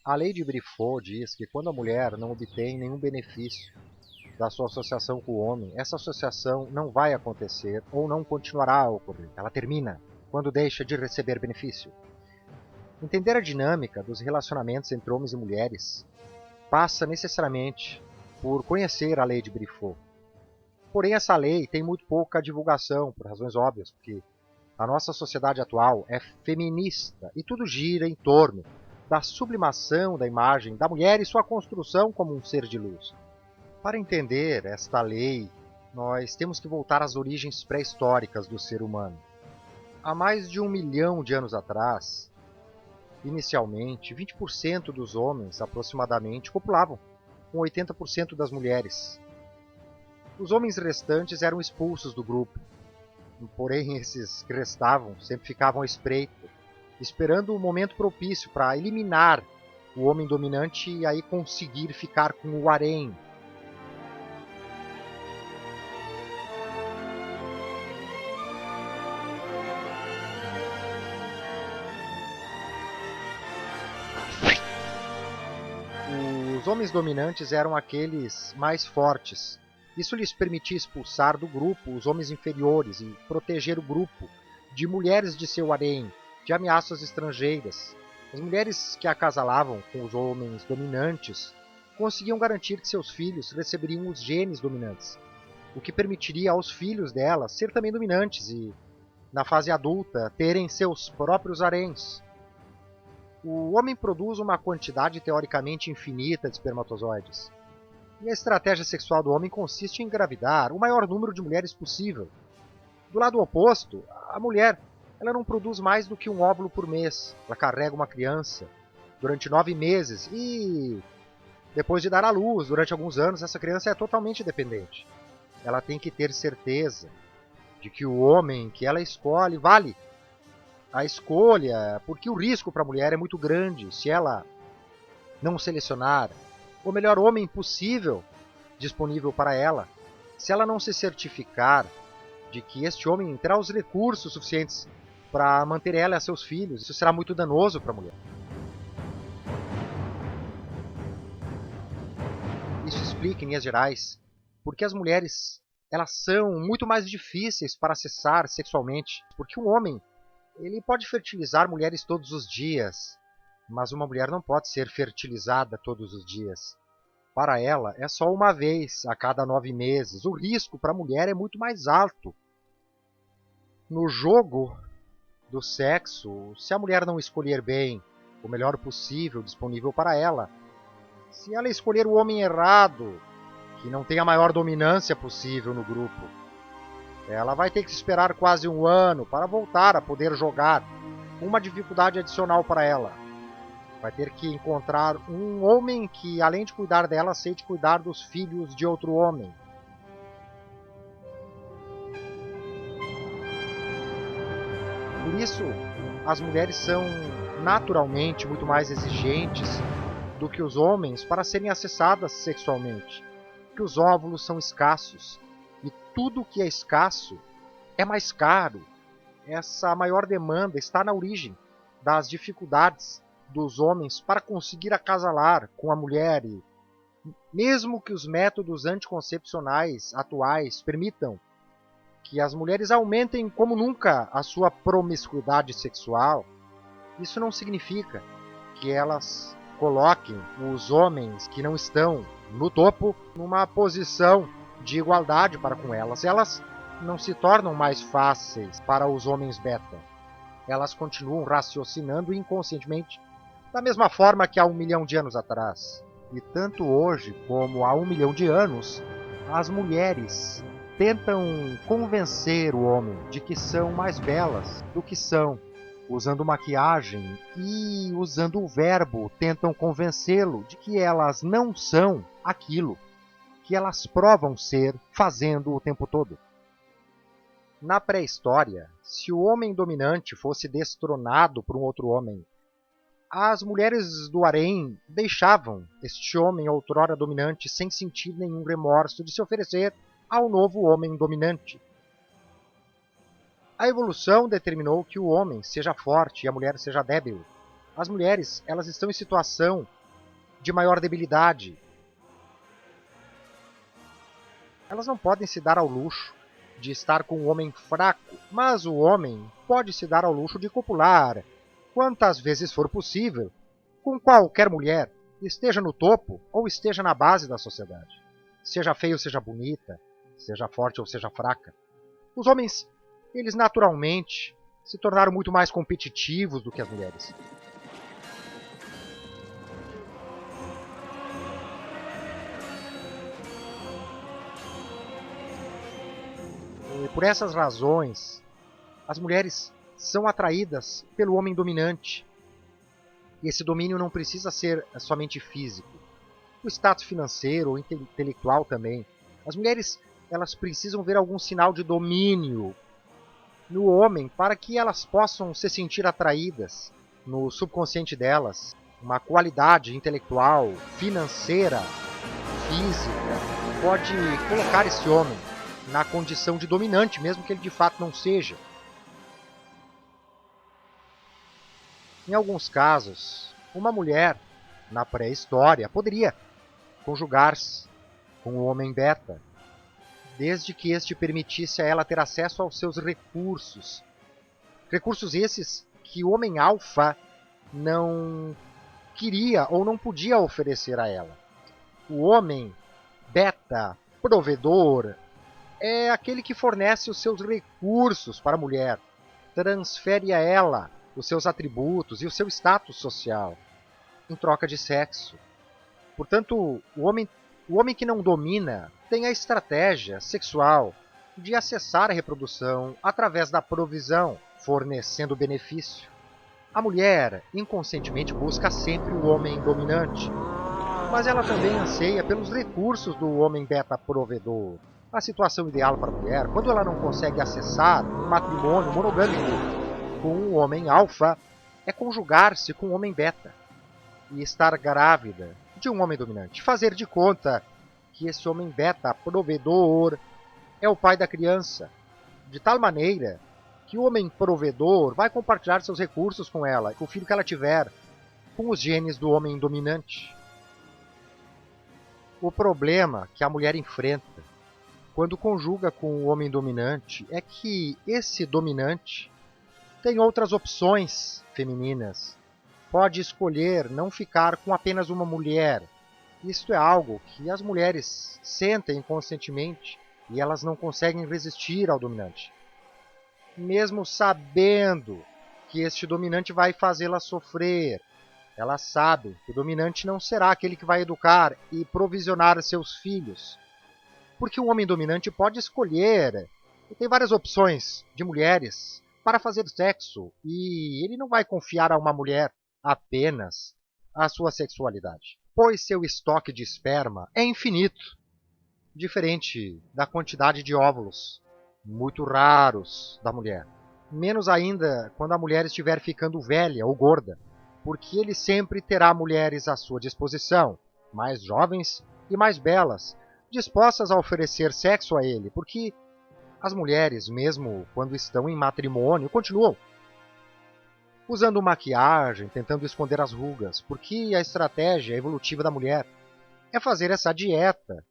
A lei de Briffaut diz que quando a mulher não obtém nenhum benefício da sua associação com o homem, essa associação não vai acontecer ou não continuará a ocorrer. Ela termina quando deixa de receber benefício. Entender a dinâmica dos relacionamentos entre homens e mulheres passa necessariamente por conhecer a lei de Briffaut. Porém, essa lei tem muito pouca divulgação, por razões óbvias, porque a nossa sociedade atual é feminista e tudo gira em torno da sublimação da imagem da mulher e sua construção como um ser de luz. Para entender esta lei, nós temos que voltar às origens pré-históricas do ser humano. Há mais de 1 milhão de anos atrás, inicialmente, 20% dos homens, aproximadamente, copulavam, com 80% das mulheres. Os homens restantes eram expulsos do grupo, porém esses que restavam sempre ficavam à espreita, esperando o momento propício para eliminar o homem dominante e aí conseguir ficar com o harém. Os homens dominantes eram aqueles mais fortes. Isso lhes permitia expulsar do grupo os homens inferiores e proteger o grupo de mulheres de seu harém, de ameaças estrangeiras. As mulheres que acasalavam com os homens dominantes conseguiam garantir que seus filhos receberiam os genes dominantes, o que permitiria aos filhos delas ser também dominantes e, na fase adulta, terem seus próprios haréns. O homem produz uma quantidade teoricamente infinita de espermatozoides. E a estratégia sexual do homem consiste em engravidar o maior número de mulheres possível. Do lado oposto, a mulher ela não produz mais do que um óvulo por mês. Ela carrega uma criança durante 9 meses e, depois de dar à luz, durante alguns anos, essa criança é totalmente dependente. Ela tem que ter certeza de que o homem que ela escolhe vale a escolha, porque o risco para a mulher é muito grande se ela não selecionar o melhor homem possível disponível para ela, se ela não se certificar de que este homem terá os recursos suficientes para manter ela e seus filhos. Isso será muito danoso para a mulher. Isso explica, em linhas gerais, porque as mulheres elas são muito mais difíceis para acessar sexualmente, porque um homem ele pode fertilizar mulheres todos os dias, mas uma mulher não pode ser fertilizada todos os dias. Para ela, é só uma vez a cada 9 meses. O risco para a mulher é muito mais alto. No jogo do sexo, se a mulher não escolher bem o melhor possível disponível para ela, se ela escolher o homem errado, que não tem a maior dominância possível no grupo, ela vai ter que esperar quase 1 ano para voltar a poder jogar, com uma dificuldade adicional para ela. Vai ter que encontrar um homem que, além de cuidar dela, aceite cuidar dos filhos de outro homem. Por isso, as mulheres são naturalmente muito mais exigentes do que os homens para serem acessadas sexualmente. Porque os óvulos são escassos. E tudo que é escasso é mais caro. Essa maior demanda está na origem das dificuldades dos homens para conseguir acasalar com a mulher. E mesmo que os métodos anticoncepcionais atuais permitam que as mulheres aumentem como nunca a sua promiscuidade sexual, isso não significa que elas coloquem os homens que não estão no topo numa posição de igualdade para com elas. Elas não se tornam mais fáceis para os homens beta. Elas continuam raciocinando inconscientemente da mesma forma que há 1 milhão de anos atrás. E tanto hoje como há 1 milhão de anos, as mulheres tentam convencer o homem de que são mais belas do que são, usando maquiagem e usando o verbo, tentam convencê-lo de que elas não são aquilo que elas provam ser, fazendo o tempo todo. Na pré-história, se o homem dominante fosse destronado por um outro homem, as mulheres do harém deixavam este homem outrora dominante sem sentir nenhum remorso de se oferecer ao novo homem dominante. A evolução determinou que o homem seja forte e a mulher seja débil. As mulheres elas estão em situação de maior debilidade. Elas não podem se dar ao luxo de estar com um homem fraco, mas o homem pode se dar ao luxo de copular, quantas vezes for possível, com qualquer mulher, esteja no topo ou esteja na base da sociedade. Seja feia ou seja bonita, seja forte ou seja fraca. Os homens, eles naturalmente se tornaram muito mais competitivos do que as mulheres. E por essas razões, as mulheres são atraídas pelo homem dominante. E esse domínio não precisa ser somente físico. O status financeiro ou intelectual também. As mulheres, elas precisam ver algum sinal de domínio no homem para que elas possam se sentir atraídas no subconsciente delas. Uma qualidade intelectual, financeira, física, pode colocar esse homem na condição de dominante, mesmo que ele de fato não seja. Em alguns casos, uma mulher, na pré-história, poderia conjugar-se com o homem beta, desde que este permitisse a ela ter acesso aos seus recursos. Recursos esses que o homem alfa não queria ou não podia oferecer a ela. O homem beta, provedor, é aquele que fornece os seus recursos para a mulher, transfere a ela os seus atributos e o seu status social, em troca de sexo. Portanto, o homem que não domina tem a estratégia sexual de acessar a reprodução através da provisão, fornecendo benefício. A mulher, inconscientemente, busca sempre o homem dominante, mas ela também anseia pelos recursos do homem beta provedor. A situação ideal para a mulher, quando ela não consegue acessar um matrimônio monogâmico com um homem alfa, é conjugar-se com um homem beta e estar grávida de um homem dominante. Fazer de conta que esse homem beta provedor é o pai da criança, de tal maneira que o homem provedor vai compartilhar seus recursos com ela, com o filho que ela tiver, com os genes do homem dominante. O problema que a mulher enfrenta quando conjuga com o homem dominante é que esse dominante tem outras opções femininas. Pode escolher não ficar com apenas uma mulher. Isto é algo que as mulheres sentem inconscientemente e elas não conseguem resistir ao dominante. Mesmo sabendo que este dominante vai fazê-la sofrer, elas sabem que o dominante não será aquele que vai educar e provisionar seus filhos. Porque o homem dominante pode escolher, e tem várias opções de mulheres para fazer sexo, e ele não vai confiar a uma mulher apenas a sua sexualidade, pois seu estoque de esperma é infinito, diferente da quantidade de óvulos muito raros da mulher. Menos ainda quando a mulher estiver ficando velha ou gorda, porque ele sempre terá mulheres à sua disposição, mais jovens e mais belas, dispostas a oferecer sexo a ele, porque as mulheres, mesmo quando estão em matrimônio, continuam usando maquiagem, tentando esconder as rugas, porque a estratégia evolutiva da mulher é fazer essa dieta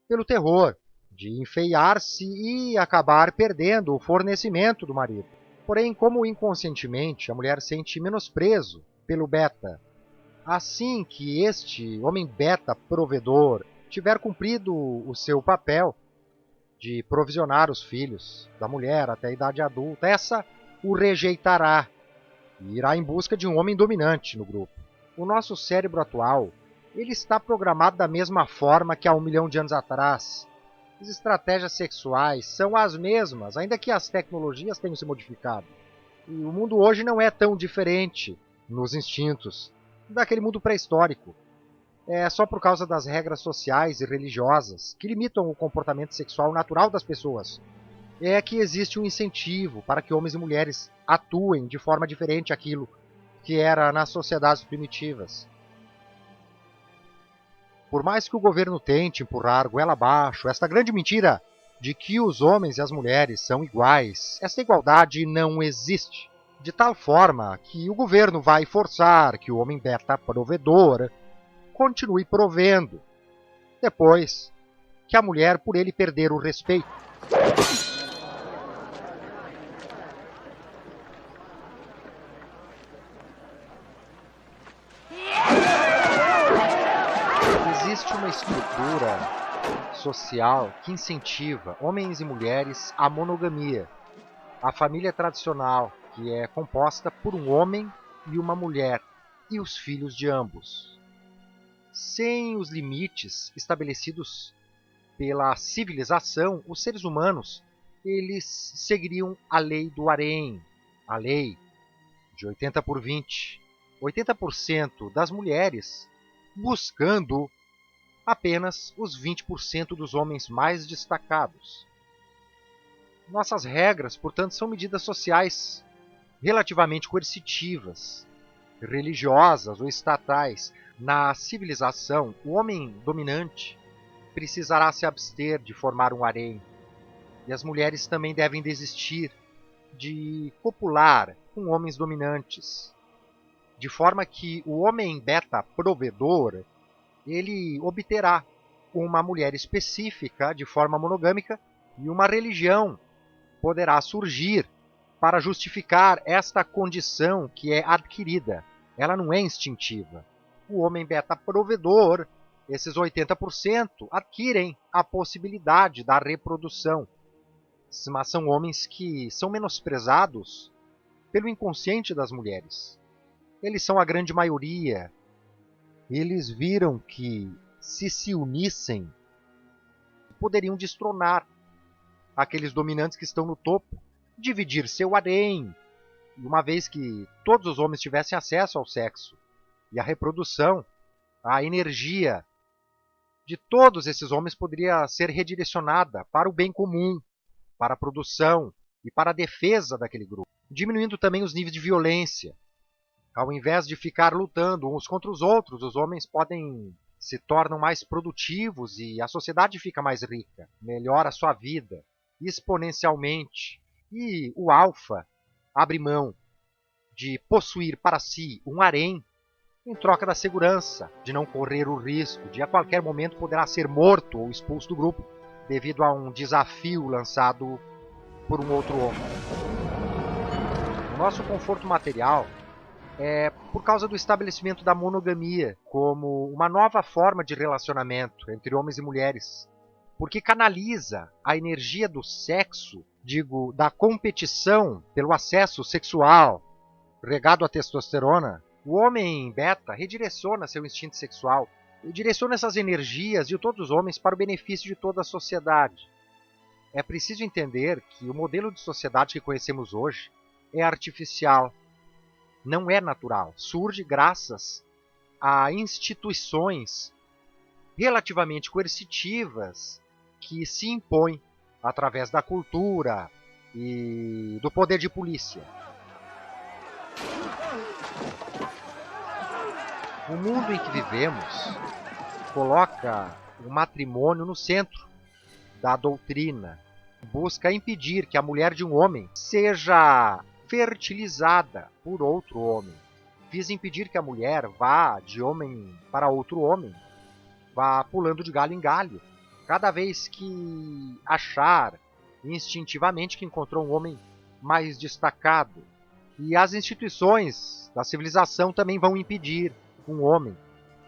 pelo terror de enfeiar-se e acabar perdendo o fornecimento do marido. Porém, como inconscientemente a mulher sente menosprezo pelo beta, assim que este homem beta provedor tiver cumprido o seu papel de provisionar os filhos da mulher até a idade adulta, essa o rejeitará e irá em busca de um homem dominante no grupo. O nosso cérebro atual, ele está programado da mesma forma que há 1 milhão de anos atrás. As estratégias sexuais são as mesmas, ainda que as tecnologias tenham se modificado. E o mundo hoje não é tão diferente nos instintos daquele mundo pré-histórico. É só por causa das regras sociais e religiosas que limitam o comportamento sexual natural das pessoas. É que existe um incentivo para que homens e mulheres atuem de forma diferente aquilo que era nas sociedades primitivas. Por mais que o governo tente empurrar goela abaixo esta grande mentira de que os homens e as mulheres são iguais, essa igualdade não existe. De tal forma que o governo vai forçar que o homem beta provedor continue provendo, depois que a mulher por ele perder o respeito. Existe uma estrutura social que incentiva homens e mulheres à monogamia. A família tradicional, que é composta por um homem e uma mulher, e os filhos de ambos. Sem os limites estabelecidos pela civilização, os seres humanos eles seguiriam a lei do harém, a lei de 80 por 20. 80% das mulheres buscando apenas os 20% dos homens mais destacados. Nossas regras, portanto, são medidas sociais relativamente coercitivas, religiosas ou estatais. Na civilização, o homem dominante precisará se abster de formar um harém, e as mulheres também devem desistir de copular com homens dominantes, de forma que o homem beta provedor ele obterá uma mulher específica de forma monogâmica e uma religião poderá surgir para justificar esta condição que é adquirida. Ela não é instintiva. O homem beta provedor, esses 80%, adquirem a possibilidade da reprodução. Mas são homens que são menosprezados pelo inconsciente das mulheres. Eles são a grande maioria. Eles viram que, se unissem, poderiam destronar aqueles dominantes que estão no topo, dividir seu harém, e uma vez que todos os homens tivessem acesso ao sexo e à reprodução, a energia de todos esses homens poderia ser redirecionada para o bem comum, para a produção e para a defesa daquele grupo, diminuindo também os níveis de violência. Ao invés de ficar lutando uns contra os outros, os homens se tornam mais produtivos e a sociedade fica mais rica, melhora a sua vida exponencialmente. E o alfa abre mão de possuir para si um harém em troca da segurança, de não correr o risco de a qualquer momento poderá ser morto ou expulso do grupo devido a um desafio lançado por um outro homem. O nosso conforto material é por causa do estabelecimento da monogamia como uma nova forma de relacionamento entre homens e mulheres, porque canaliza a energia do sexo, da competição pelo acesso sexual, regado à testosterona. O homem beta redireciona seu instinto sexual e direciona essas energias de todos os homens para o benefício de toda a sociedade. É preciso entender que o modelo de sociedade que conhecemos hoje é artificial, não é natural. Surge graças a instituições relativamente coercitivas que se impõem através da cultura e do poder de polícia. O mundo em que vivemos coloca o matrimônio no centro da doutrina, busca impedir que a mulher de um homem seja fertilizada por outro homem. Visa impedir que a mulher vá de homem para outro homem, vá pulando de galho em galho, cada vez que achar instintivamente que encontrou um homem mais destacado. E as instituições da civilização também vão impedir um homem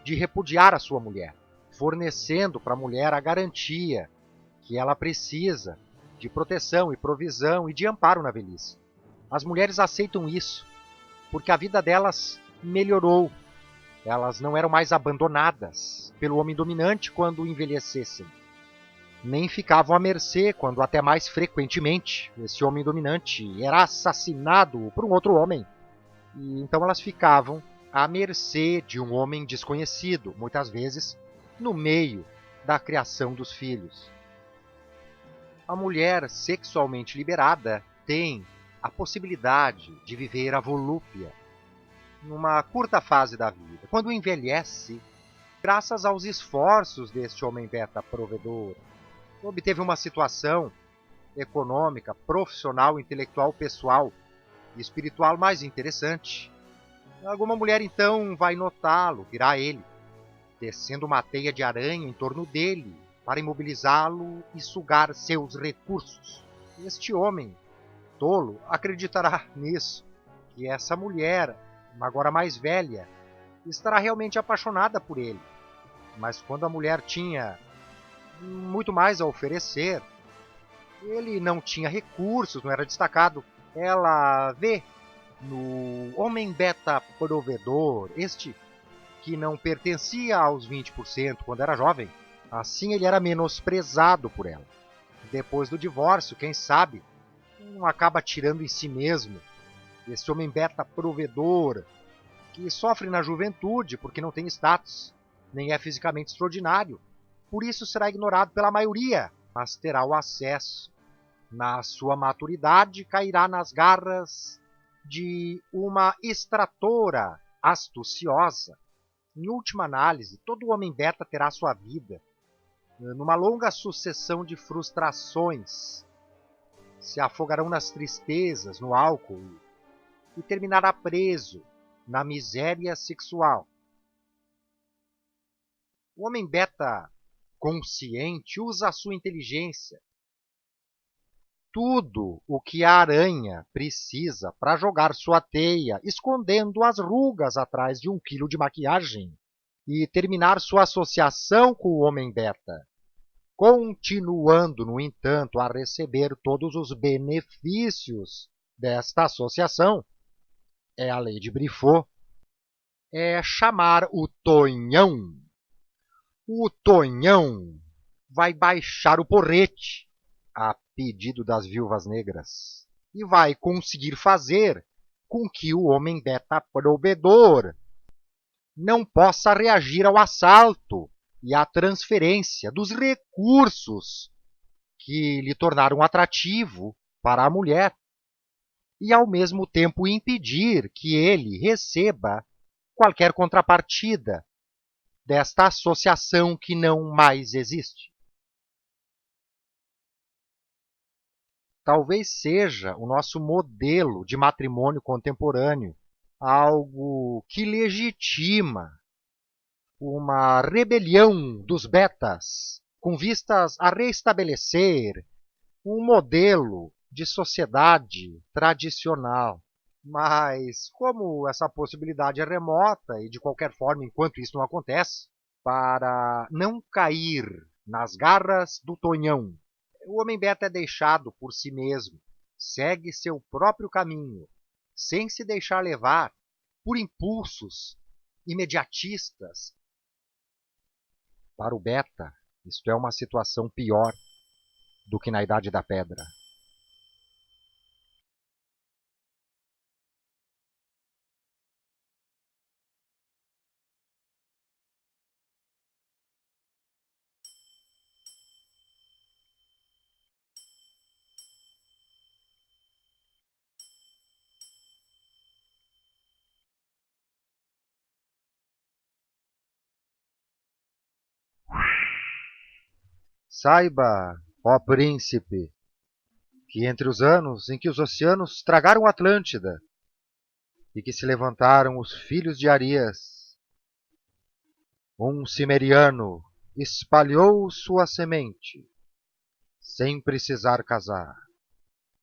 de repudiar a sua mulher, fornecendo para a mulher a garantia que ela precisa de proteção e provisão e de amparo na velhice. As mulheres aceitam isso porque a vida delas melhorou. Elas não eram mais abandonadas pelo homem dominante quando envelhecessem, nem ficavam à mercê quando até mais frequentemente esse homem dominante era assassinado por um outro homem. E então elas ficavam à mercê de um homem desconhecido, muitas vezes no meio da criação dos filhos. A mulher sexualmente liberada tem a possibilidade de viver a volúpia numa curta fase da vida. Quando envelhece, graças aos esforços deste homem beta provedor, obteve uma situação econômica, profissional, intelectual, pessoal e espiritual mais interessante. Alguma mulher então vai notá-lo, virá a ele, tecendo uma teia de aranha em torno dele para imobilizá-lo e sugar seus recursos. Este homem tolo acreditará nisso, que essa mulher, agora mais velha, estará realmente apaixonada por ele. Mas quando a mulher tinha muito mais a oferecer, ele não tinha recursos, não era destacado. Ela vê no homem beta provedor, este que não pertencia aos 20% quando era jovem, assim ele era menosprezado por ela. Depois do divórcio, quem sabe, acaba tirando em si mesmo. Esse homem beta provedor, que sofre na juventude porque não tem status, nem é fisicamente extraordinário. Por isso será ignorado pela maioria, mas terá o acesso. Na sua maturidade, cairá nas garras de uma extratora astuciosa. Em última análise, todo homem beta terá sua vida numa longa sucessão de frustrações. Se afogarão nas tristezas, no álcool e terminará preso na miséria sexual. O homem beta consciente usa a sua inteligência. Tudo o que a aranha precisa para jogar sua teia, escondendo as rugas atrás de 1 quilo de maquiagem e terminar sua associação com o homem beta, continuando, no entanto, a receber todos os benefícios desta associação, é a lei de Briffaut, é chamar o Tonhão. O Tonhão vai baixar o porrete a pedido das viúvas negras e vai conseguir fazer com que o homem beta provedor não possa reagir ao assalto e à transferência dos recursos que lhe tornaram atrativo para a mulher, e ao mesmo tempo impedir que ele receba qualquer contrapartida desta associação que não mais existe. Talvez seja o nosso modelo de matrimônio contemporâneo algo que legitima uma rebelião dos betas com vistas a restabelecer um modelo de sociedade tradicional. Mas, como essa possibilidade é remota e, de qualquer forma, enquanto isso não acontece, para não cair nas garras do Tonhão, o homem beta é deixado por si mesmo, segue seu próprio caminho, sem se deixar levar por impulsos imediatistas. Para o beta, isto é uma situação pior do que na Idade da Pedra. Saiba, ó príncipe, que entre os anos em que os oceanos tragaram Atlântida e que se levantaram os filhos de Arias, um cimeriano espalhou sua semente sem precisar casar.